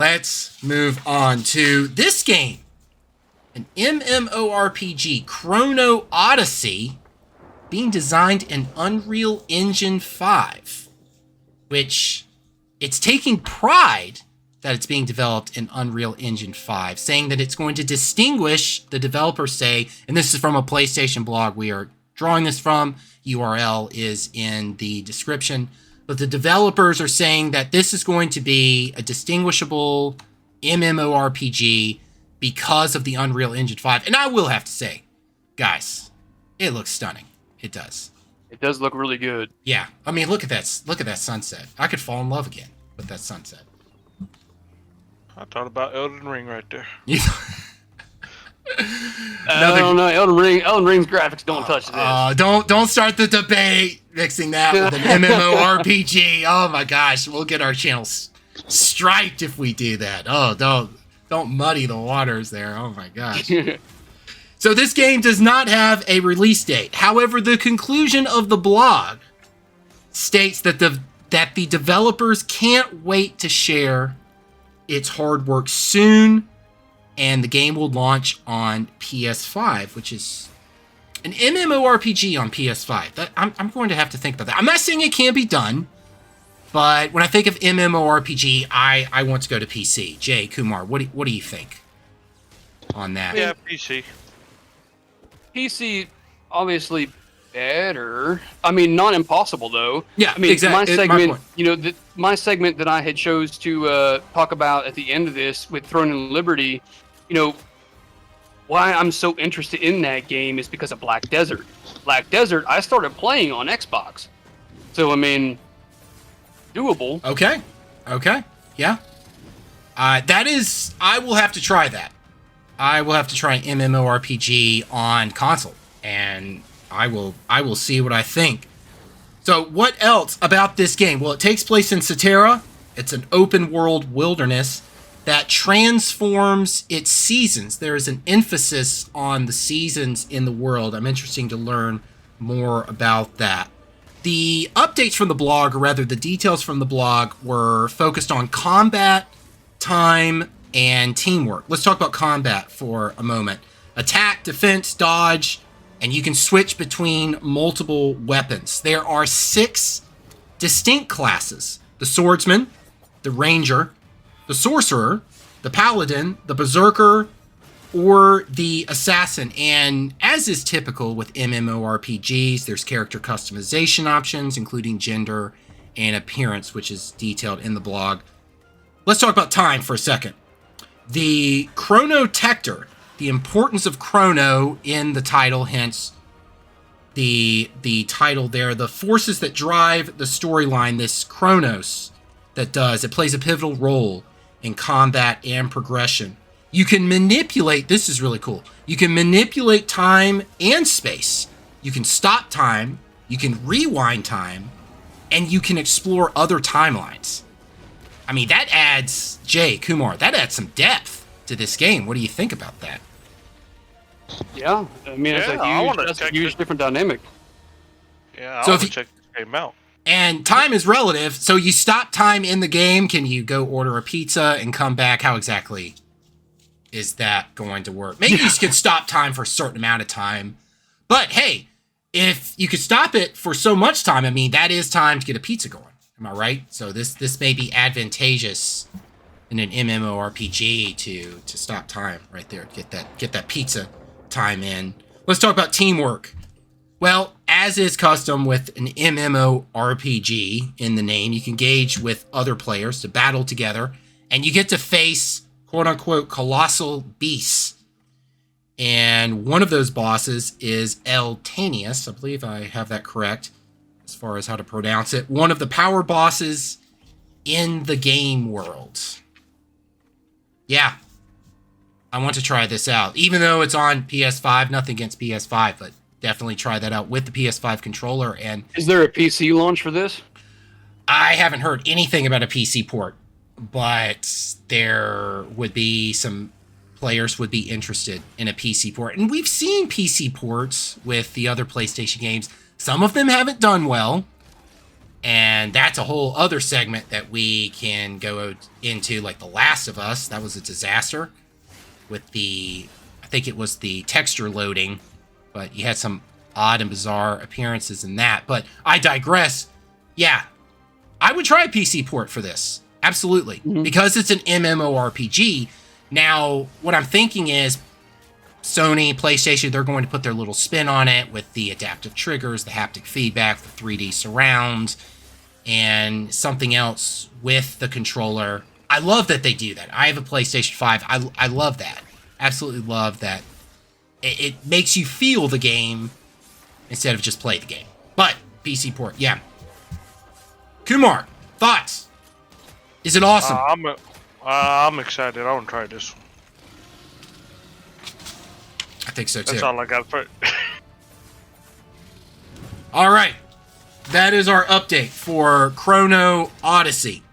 let's move on to this game. An MMORPG, Chrono Odyssey, being designed in Unreal Engine 5, which it's taking pride that it's being developed in Unreal Engine 5, saying that it's going to distinguish, the developers say, and this is from a PlayStation blog we are drawing this from, URL is in the description, but the developers are saying that this is going to be a distinguishable MMORPG because of the Unreal Engine 5. And I will have to say, guys, it looks stunning. It does. It does look really good. Yeah. I mean, look at that. Look at that sunset. I could fall in love again with that sunset. I thought about Elden Ring right there. I don't know. Elden Ring's graphics don't touch this. Don't start the debate mixing that with an MMORPG. Oh my gosh, we'll get our channels striped if we do that. Oh, don't muddy the waters there. Oh my gosh. So this game does not have a release date. However, the conclusion of the blog states that the developers can't wait to share its hard work soon, and the game will launch on PS5, which is an MMORPG on PS5. I'm going to have to think about that. I'm not saying it can't be done, but when I think of MMORPG, I want to go to PC. Jay, Kumar, what do you think on that? Yeah, PC. PC, obviously better. I mean, not impossible though. Yeah, I mean, exactly. my segment, my segment that I had chose to talk about at the end of this with Throne and Liberty, why I'm so interested in that game is because of Black Desert. Black Desert, I started playing on Xbox, so I mean, doable. Okay, yeah. That is, I will have to try that. I will have to try an MMORPG on console, and I will see what I think. So what else about this game? Well, it takes place in Cetera. It's an open world wilderness that transforms its seasons. There is an emphasis on the seasons in the world. I'm interested to learn more about that. The updates from the blog, or rather the details from the blog, were focused on combat, time, and teamwork. Let's talk about combat for a moment. Attack, defense, dodge, and you can switch between multiple weapons. There are 6 distinct classes: the swordsman, the ranger, the sorcerer, the paladin, the berserker, or the assassin. And as is typical with MMORPGs, there's character customization options, including gender and appearance, which is detailed in the blog. Let's talk about time for a second. The Chronotector, the importance of Chrono in the title, hence the title there. The forces that drive the storyline, this Chronos, it plays a pivotal role in combat and progression. You can manipulate, this is really cool, you can manipulate time and space. You can stop time, you can rewind time, and you can explore other timelines. I mean, that adds, Jay, Kumar, that adds some depth to this game. What do you think about that? Yeah, I mean, it's a huge different dynamic. Yeah, I want to check this game out. And time is relative, so you stop time in the game. Can you go order a pizza and come back? How exactly is that going to work? Maybe you could stop time for a certain amount of time. But hey, if you could stop it for so much time, I mean, that is time to get a pizza going. Am I right? So this may be advantageous in an MMORPG to stop time right there. Get that pizza time in. Let's talk about teamwork. Well, as is custom with an MMORPG in the name, you can engage with other players to battle together, and you get to face quote-unquote colossal beasts. And one of those bosses is Eltanius. I believe I have that correct as far as how to pronounce it. One of the power bosses in the game world. Yeah, I want to try this out. Even though it's on PS5, nothing against PS5, but definitely try that out with the PS5 controller. And is there a PC launch for this? I haven't heard anything about a PC port, but there would be some players would be interested in a PC port. And we've seen PC ports with the other PlayStation games. Some of them haven't done well. And that's a whole other segment that we can go into, like The Last of Us. That was a disaster with I think it was the texture loading, but you had some odd and bizarre appearances in that. But I digress. Yeah, I would try a PC port for this. Absolutely. Because it's an MMORPG. Now, what I'm thinking is Sony, PlayStation, they're going to put their little spin on it with the adaptive triggers, the haptic feedback, the 3D surround, and something else with the controller. I love that they do that. I have a PlayStation 5. I love that. Absolutely love that. It makes you feel the game instead of just play the game. But PC port, yeah. Kumar, thoughts? Is it awesome? I'm excited. I want to try this one. I think so too. That's all I got for it. All right. That is our update for Chrono Odyssey.